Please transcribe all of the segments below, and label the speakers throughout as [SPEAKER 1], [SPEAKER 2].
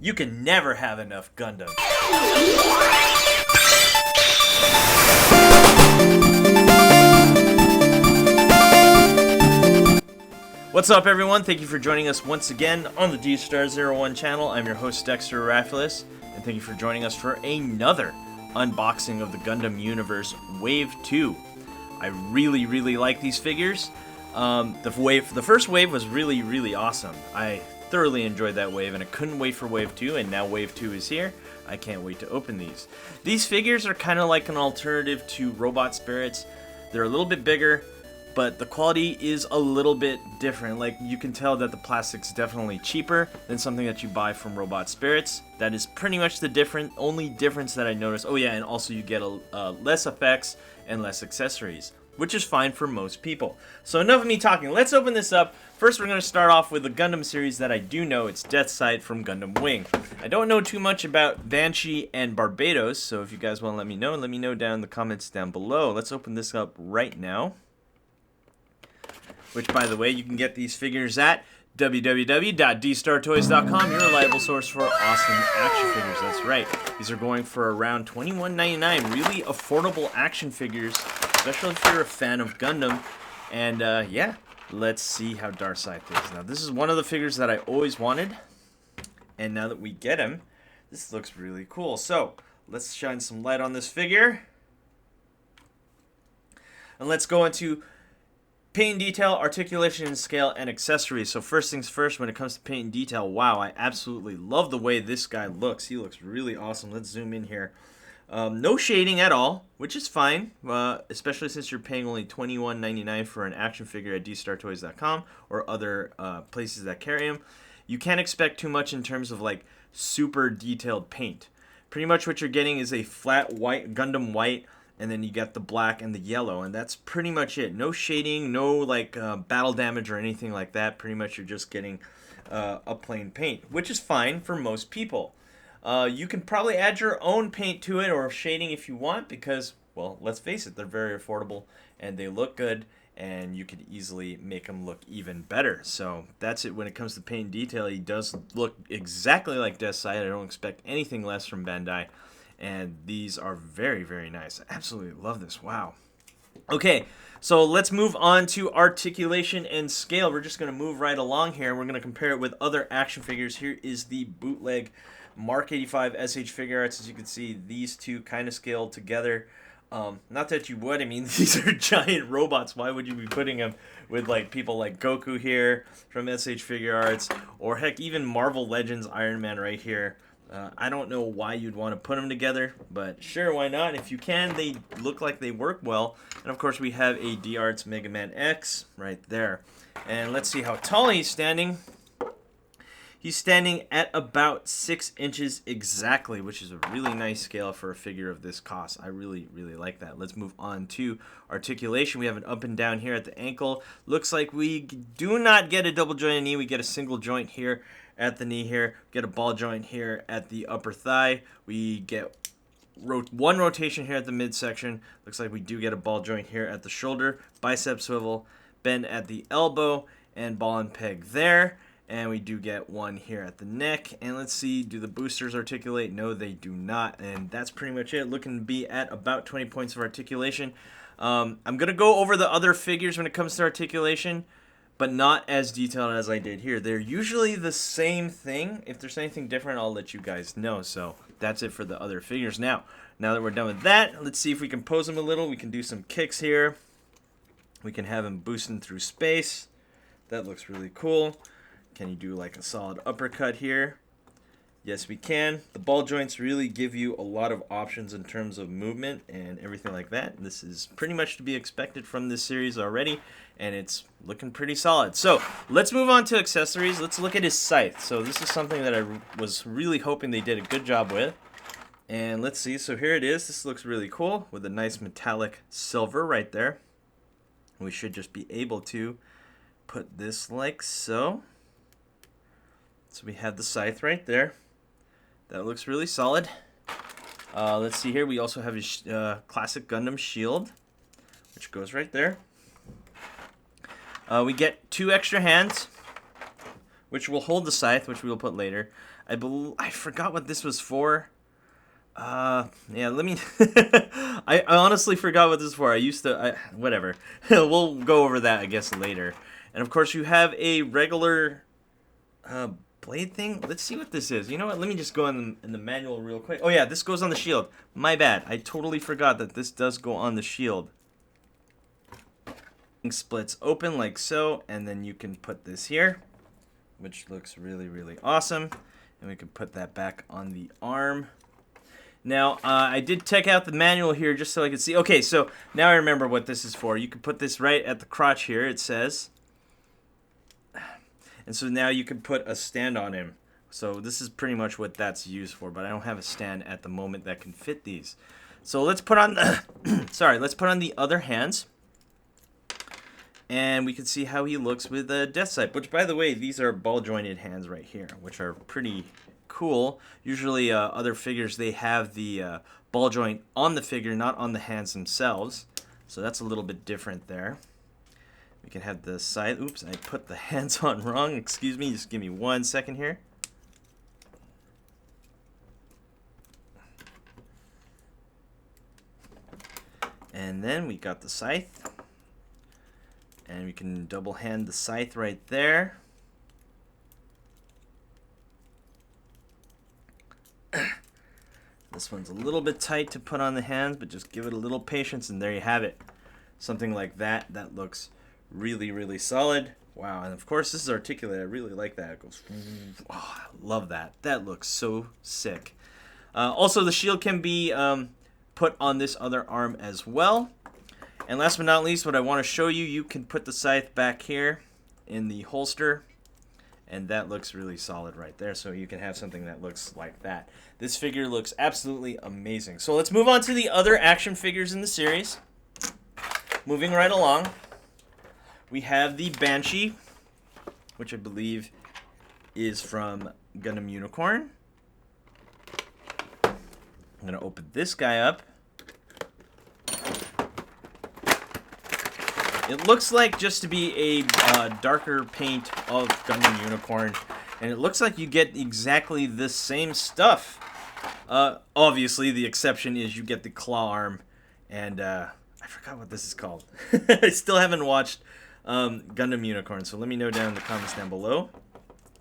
[SPEAKER 1] You can never have enough Gundam. What's up, everyone? Thank you for joining us once again on the D-Star01 channel. I'm your host, Dexter Arafiles, and thank you for joining us for another unboxing of the Gundam Universe Wave 2. I really like these figures. The first wave was really awesome. I thoroughly enjoyed that wave, and I couldn't wait for Wave 2, and now Wave 2 is here. I can't wait to open these. These figures are kind of like an alternative to Robot Spirits. They're a little bit bigger, but the quality is a little bit different. Like, you can tell that the plastic's definitely cheaper than something that you buy from Robot Spirits. That is pretty much the only difference that I noticed. Oh yeah, and also you get less effects and less accessories, which is fine for most people. So enough of me talking. Let's open this up. First, we're going to start off with the Gundam series that I do know. It's Deathscythe from Gundam Wing. I don't know too much about Banshee and Barbatos, so if you guys want to let me know down in the comments down below. Let's open this up right now. Which, by the way, you can get these figures at www.dstartoys.com, your reliable source for awesome action figures. That's right. These are going for around $21.99. Really affordable action figures, especially if you're a fan of Gundam. And yeah, let's see how Deathscythe is. Now, this is one of the figures that I always wanted, and now that we get him, this looks really cool. So, let's shine some light on this figure. And let's go into paint and detail, articulation and scale, and accessories. So first things first, when it comes to paint and detail, wow, I absolutely love the way this guy looks. He looks really awesome. Let's zoom in here. No shading at all, which is fine, especially since you're paying only $21.99 for an action figure at dstartoys.com or other places that carry them. You can't expect too much in terms of like super detailed paint. Pretty much what you're getting is a flat white, Gundam white, and then you got the black and the yellow, and that's pretty much it. No shading, no like battle damage or anything like that. Pretty much you're just getting a plain paint, which is fine for most people. You can probably add your own paint to it or shading if you want, because, well, let's face it, they're very affordable and they look good, and you could easily make them look even better. So that's it when it comes to paint and detail. He does look exactly like Deathscythe. I don't expect anything less from Bandai. And these are very nice. I absolutely love this. Wow. Okay, so let's move on to articulation and scale. We're just going to move right along here. We're going to compare it with other action figures. Here is the bootleg Mark 85 SH Figure Arts. As you can see, these two kind of scaled together. Not that you would. I mean, these are giant robots. Why would you be putting them with like people like Goku here from SH Figure Arts, or heck, even Marvel Legends Iron Man right here? I don't know why you'd want to put them together, but sure, why not? If you can, they look like they work well. And of course, we have a D-Arts Mega Man X right there. And let's see how tall he's standing. He's standing at about 6 inches exactly, which is a really nice scale for a figure of this cost. I really like that. Let's move on to articulation. We have an up and down here at the ankle. Looks like we do not get a double jointed knee. We get a single joint here at the knee here. We get a ball joint here at the upper thigh. We get one rotation here at the midsection. Looks like we do get a ball joint here at the shoulder. Bicep swivel, bend at the elbow, and ball and peg there. And we do get one here at the neck. And let's see, do the boosters articulate? No, they do not. And that's pretty much it. Looking to be at about 20 points of articulation. I'm going to go over the other figures when it comes to articulation, but not as detailed as I did here. They're usually the same thing. If there's anything different, I'll let you guys know. So that's it for the other figures. Now that we're done with that, let's see if we can pose them a little. We can do some kicks here. We can have him boosting through space. That looks really cool. Can you do like a solid uppercut here? Yes, we can. The ball joints really give you a lot of options in terms of movement and everything like that. This is pretty much to be expected from this series already, and it's looking pretty solid. So let's move on to accessories. Let's look at his scythe. So this is something that I was really hoping they did a good job with. And let's see. So here it is. This looks really cool with a nice metallic silver right there. We should just be able to put this like so. So we have the scythe right there. That looks really solid. Let's see here. We also have his classic Gundam shield, which goes right there. We get 2 extra hands, which will hold the scythe, which we will put later. I forgot what this was for. Yeah, let me... I honestly forgot what this is for. I used to... whatever. We'll go over that, I guess, later. And, of course, you have a regular blade thing. Let's see what this is. You know what? Let me just go in the manual real quick. Oh, yeah, this goes on the shield. My bad. I totally forgot that this does go on the shield. Splits open like so, and then you can put this here, which looks really, really awesome. And we can put that back on the arm. Now, I did check out the manual here just so I could see. Okay, so now I remember what this is for. You can put this right at the crotch here, it says. And so now you can put a stand on him. So this is pretty much what that's used for, but I don't have a stand at the moment that can fit these. So let's put on the let's put on the other hands. And we can see how he looks with the Deathscythe, which, by the way, these are ball-jointed hands right here, which are pretty cool. Usually other figures, they have the ball joint on the figure, not on the hands themselves. So that's a little bit different there. We can have the side. Oops, I put the hands on wrong. Excuse me, just give me 1 second here. And then we got the scythe. And we can double hand the scythe right there. This one's a little bit tight to put on the hands, but just give it a little patience, and there you have it. Something like that. That looks really, really solid. Wow, and of course this is articulated. I really like that. It goes, oh, I love that. That looks so sick. Also, the shield can be put on this other arm as well. And last but not least, what I want to show you, you can put the scythe back here in the holster. And that looks really solid right there. So you can have something that looks like that. This figure looks absolutely amazing. So let's move on to the other action figures in the series. Moving right along, we have the Banshee, which I believe is from Gundam Unicorn. I'm going to open this guy up. It looks like just to be a darker paint of Gundam Unicorn, and it looks like you get exactly the same stuff. Obviously, the exception is you get the claw arm, and I forgot what this is called. I still haven't watched Gundam Unicorn, so let me know down in the comments down below.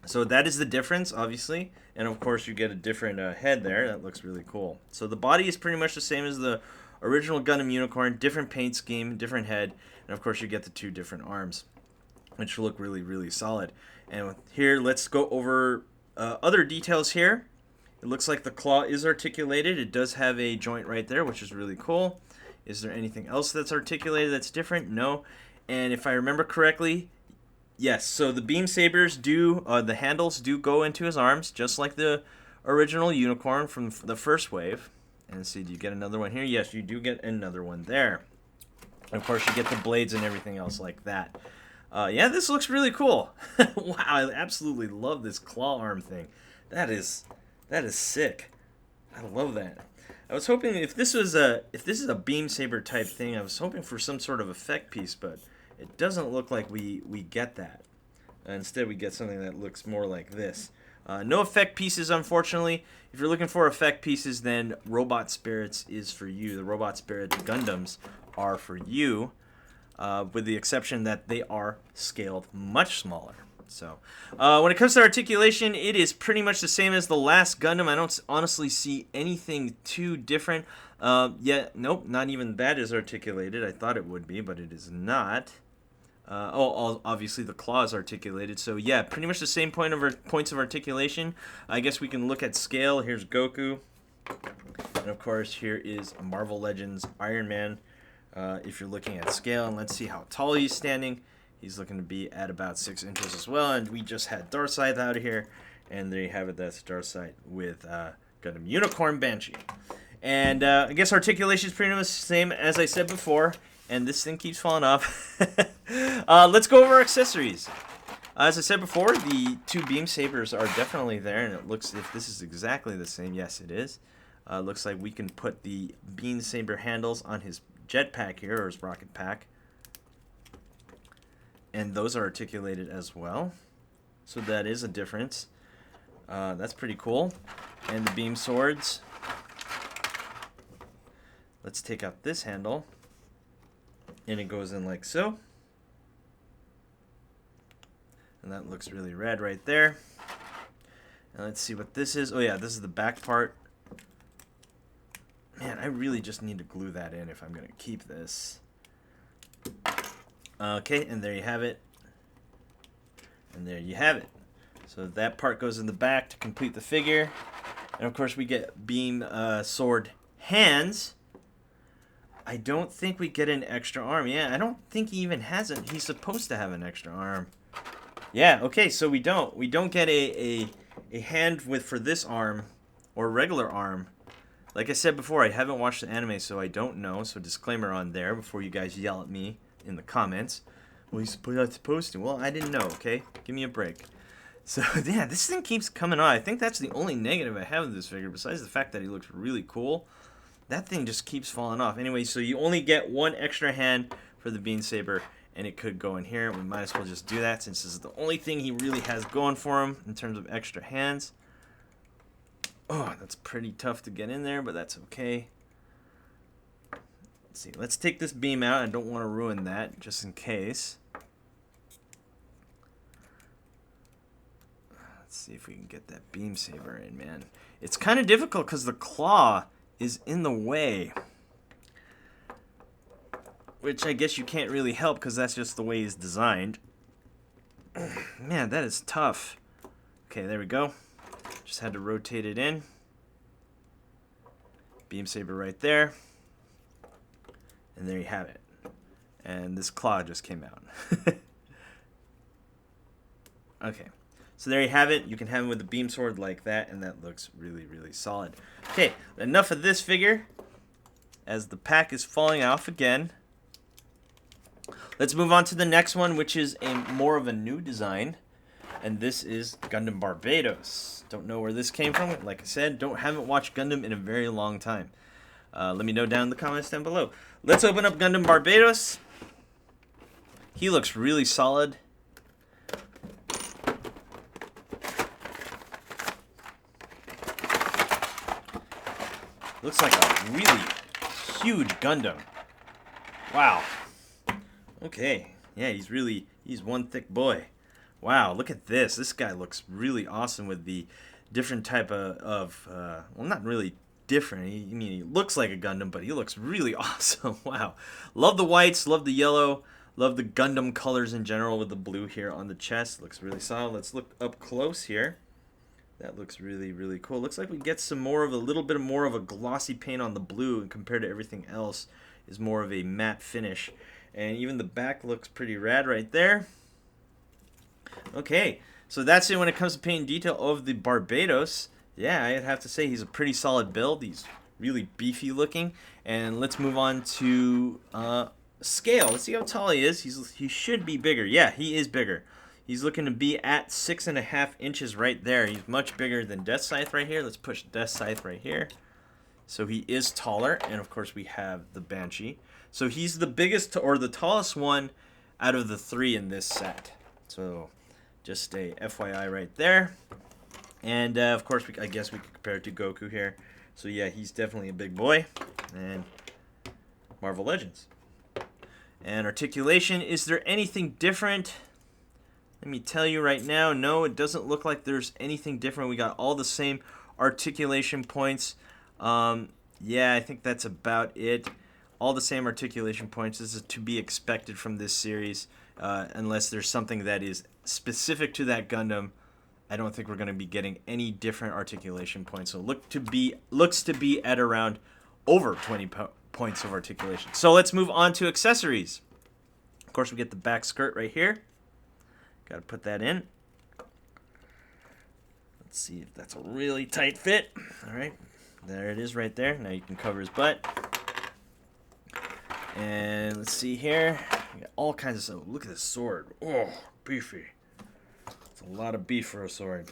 [SPEAKER 1] So that is the difference, obviously, and of course you get a different head there. That looks really cool. So the body is pretty much the same as the original Gundam Unicorn, different paint scheme, different head, and of course you get the 2 different arms, which look really, really solid. And here, let's go over other details here. It looks like the claw is articulated. It does have a joint right there, which is really cool. Is there anything else that's articulated that's different? No. And if I remember correctly, yes. So the beam sabers do, the handles do go into his arms, just like the original Unicorn from the first wave. And let's see, do you get another one here? Yes, you do get another one there. And of course, you get the blades and everything else like that. Yeah, this looks really cool. Wow, I absolutely love this claw arm thing. That is sick. I love that. I was hoping if this is a beam saber type thing, I was hoping for some sort of effect piece, but it doesn't look like we get that. Instead, we get something that looks more like this. No effect pieces, unfortunately. If you're looking for effect pieces, then Robot Spirits is for you. The Robot Spirit Gundams are for you, with the exception that they are scaled much smaller. So, when it comes to articulation, it is pretty much the same as the last Gundam. I don't honestly see anything too different. Nope, not even that is articulated. I thought it would be, but it is not. Obviously the claw is articulated. So yeah, pretty much the same points of articulation. I guess we can look at scale. Here's Goku, and of course here is Marvel Legends Iron Man. If you're looking at scale, and let's see how tall he's standing. He's looking to be at about 6 inches as well. And we just had Deathscythe out of here, and there you have it. That's Deathscythe with Gundam Unicorn Banshee. And I guess articulation is pretty much the same as I said before. And this thing keeps falling off. Let's go over accessories. As I said before, the 2 beam sabers are definitely there, and it looks if this is exactly the same. Yes, it is. Looks like we can put the beam saber handles on his jetpack here, or his rocket pack. And those are articulated as well. So that is a difference. That's pretty cool. And the beam swords. Let's take out this handle. And it goes in like so. And that looks really rad right there. And let's see what this is. Oh yeah, this is the back part. Man, I really just need to glue that in if I'm going to keep this. Okay, and there you have it. And there you have it. So that part goes in the back to complete the figure. And of course we get beam sword hands. I don't think we get an extra arm. Yeah, I don't think he even has it. He's supposed to have an extra arm. Yeah, okay, so we don't. We don't get a hand with for this arm or regular arm. Like I said before, I haven't watched the anime, so I don't know. So disclaimer on there before you guys yell at me in the comments. Well, he's not supposed to. Well, I didn't know, okay? Give me a break. So, yeah, this thing keeps coming on. I think that's the only negative I have of this figure, besides the fact that he looks really cool. That thing just keeps falling off. Anyway, so you only get one extra hand for the beam saber, and it could go in here. We might as well just do that since this is the only thing he really has going for him in terms of extra hands. Oh, that's pretty tough to get in there, but that's okay. Let's see. Let's take this beam out. I don't want to ruin that, just in case. Let's see if we can get that beam saber in, man. It's kind of difficult because the claw is in the way. Which I guess you can't really help because that's just the way he's designed. Man, that is tough. Okay, there we go. Just had to rotate it in. Beam saber right there. And there you have it. And this claw just came out. Okay. So there you have it. You can have him with a beam sword like that, and that looks really, really solid. Okay, enough of this figure. As the pack is falling off again. Let's move on to the next one, which is more of a new design. And this is Gundam Barbatos. Don't know where this came from. Like I said, haven't watched Gundam in a very long time. Let me know down in the comments down below. Let's open up Gundam Barbatos. He looks really solid. Looks like a really huge Gundam. Wow. Okay. Yeah, he's one thick boy. Wow, look at this. This guy looks really awesome with the different type of well, not really different. I mean, he looks like a Gundam, but he looks really awesome. Wow. Love the whites, love the yellow, love the Gundam colors in general with the blue here on the chest. Looks really solid. Let's look up close here. That looks really, really cool. Looks like we get some a little bit more of a glossy paint on the blue, and compared to everything else is more of a matte finish. And even the back looks pretty rad right there. Okay, so that's it when it comes to paint and detail of the Barbatos. Yeah, I'd have to say he's a pretty solid build. He's really beefy looking. And let's move on to scale. Let's see how tall he is. He should be bigger. Yeah, he is bigger. He's looking to be at 6.5 inches right there. He's much bigger than Deathscythe right here. Let's push Deathscythe right here. So he is taller, and of course we have the Banshee. So he's the biggest or the tallest one out of the three in this set. So just a FYI right there. And of course, I guess we could compare it to Goku here. So yeah, he's definitely a big boy. And Marvel Legends. And articulation, is there anything different? Let me tell you right now, no, it doesn't look like there's anything different. We got all the same articulation points. Yeah, I think that's about it. All the same articulation points. This is to be expected from this series, unless there's something that is specific to that Gundam. I don't think we're going to be getting any different articulation points. So looks to be at around over 20 points of articulation. So let's move on to accessories. Of course, we get the back skirt right here. Got to put that in. Let's see if that's a really tight fit. All right, there it is right there. Now you can cover his butt. And let's see here. We got all kinds of stuff. Look at this sword. Oh, beefy. It's a lot of beef for a sword.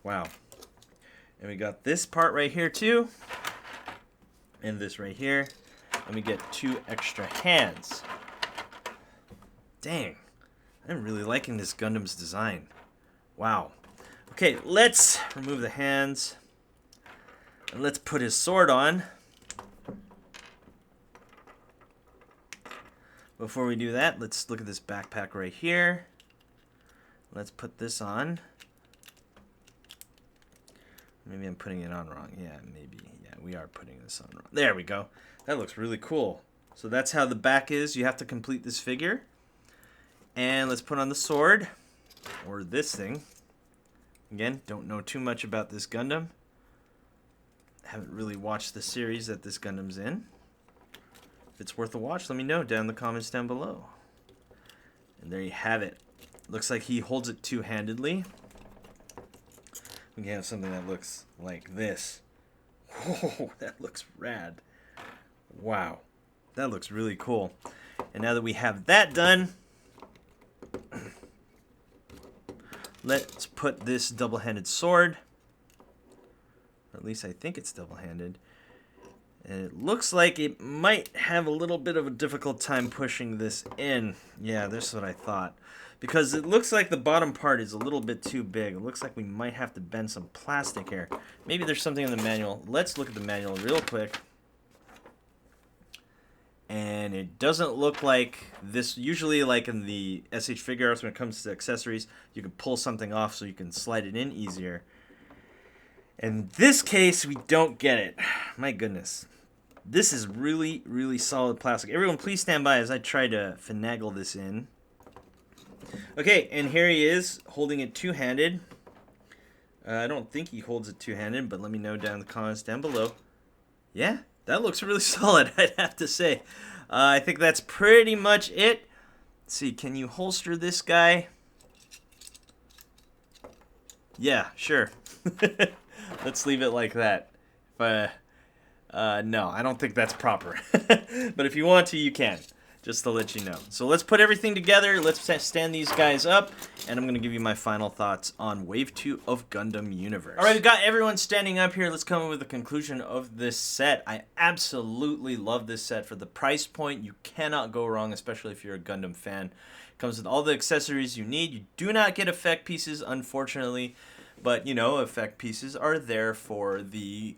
[SPEAKER 1] Wow. And we got this part right here too. And this right here. And we get 2 extra hands. Dang. I'm really liking this Gundam's design. Wow. Okay, let's remove the hands. And let's put his sword on. Before we do that, let's look at this backpack right here. Let's put this on. Maybe I'm putting it on wrong. Yeah, maybe. Yeah, we are putting this on wrong. There we go. That looks really cool. So that's how the back is. You have to complete this figure. And let's put on the sword. Or this thing. Again, don't know too much about this Gundam. Haven't really watched the series that this Gundam's in. If it's worth a watch, let me know down in the comments down below. And there you have it. Looks like he holds it two-handedly. We can have something that looks like this. Whoa, that looks rad. Wow. That looks really cool. And now that we have that done, let's put this double-handed sword. Or at least I think it's double-handed. And it looks like it might have a little bit of a difficult time pushing this in. Yeah, that's what I thought. Because it looks like the bottom part is a little bit too big. It looks like we might have to bend some plastic here. Maybe there's something in the manual. Let's look at the manual real quick. And it doesn't look like this. Usually, like in the SH Figure Arts, when it comes to accessories, you can pull something off so you can slide it in easier. In this case, we don't get it. My goodness. This is really, really solid plastic. Everyone, please stand by as I try to finagle this in. Okay, and here he is, holding it two-handed. I don't think he holds it two-handed, but let me know down in the comments down below. Yeah, that looks really solid, I'd have to say. I think that's pretty much it. Let's see, can you holster this guy? Yeah, sure. Let's leave it like that. No, I don't think that's proper. But if you want to, you can. Just to let you know. So let's put everything together. Let's stand these guys up. And I'm going to give you my final thoughts on Wave 2 of Gundam Universe. Alright, we've got everyone standing up here. Let's come up with the conclusion of this set. I absolutely love this set. For the price point, you cannot go wrong, especially if you're a Gundam fan. It comes with all the accessories you need. You do not get effect pieces, unfortunately. But, you know, effect pieces are there for the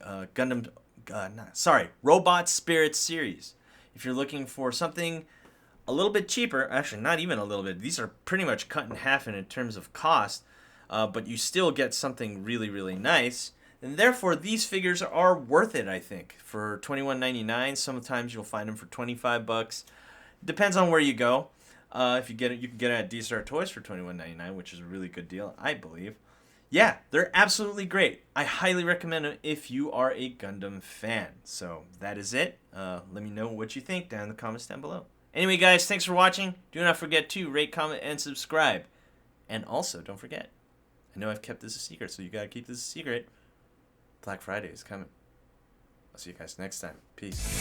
[SPEAKER 1] Robot Spirit series. If you're looking for something a little bit cheaper, actually not even a little bit, these are pretty much cut in half in terms of cost, but you still get something really, really nice, and therefore these figures are worth it, I think. For $21.99, sometimes you'll find them for $25. Depends on where you go. If you get it, you can get it at D-Star Toys for $21.99, which is a really good deal, I believe. Yeah, they're absolutely great. I highly recommend them if you are a Gundam fan. So that is it. Let me know what you think down in the comments down below. Anyway, guys, thanks for watching. Do not forget to rate, comment, and subscribe. And also, don't forget, I know I've kept this a secret, so you gotta keep this a secret. Black Friday is coming. I'll see you guys next time. Peace.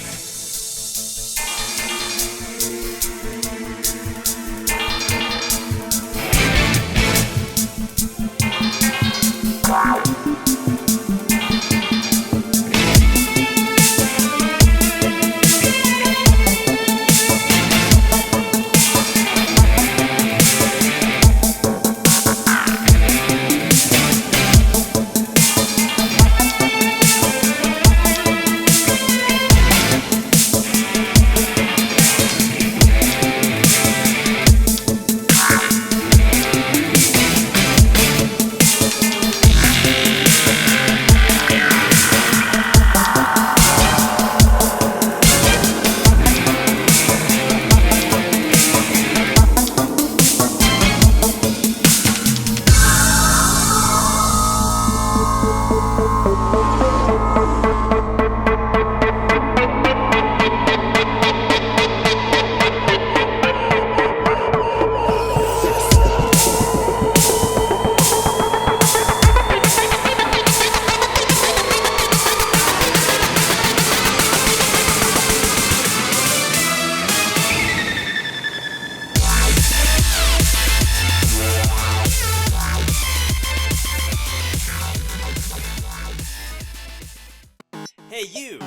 [SPEAKER 2] Hey you!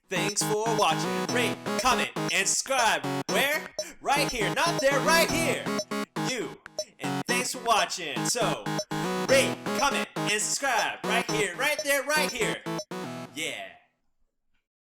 [SPEAKER 2] Thanks for watching. Rate, comment, and subscribe. Where? Right here. Not there, right here. You. And thanks for watching. So, rate, comment, and subscribe right here, right there, right here. Yeah.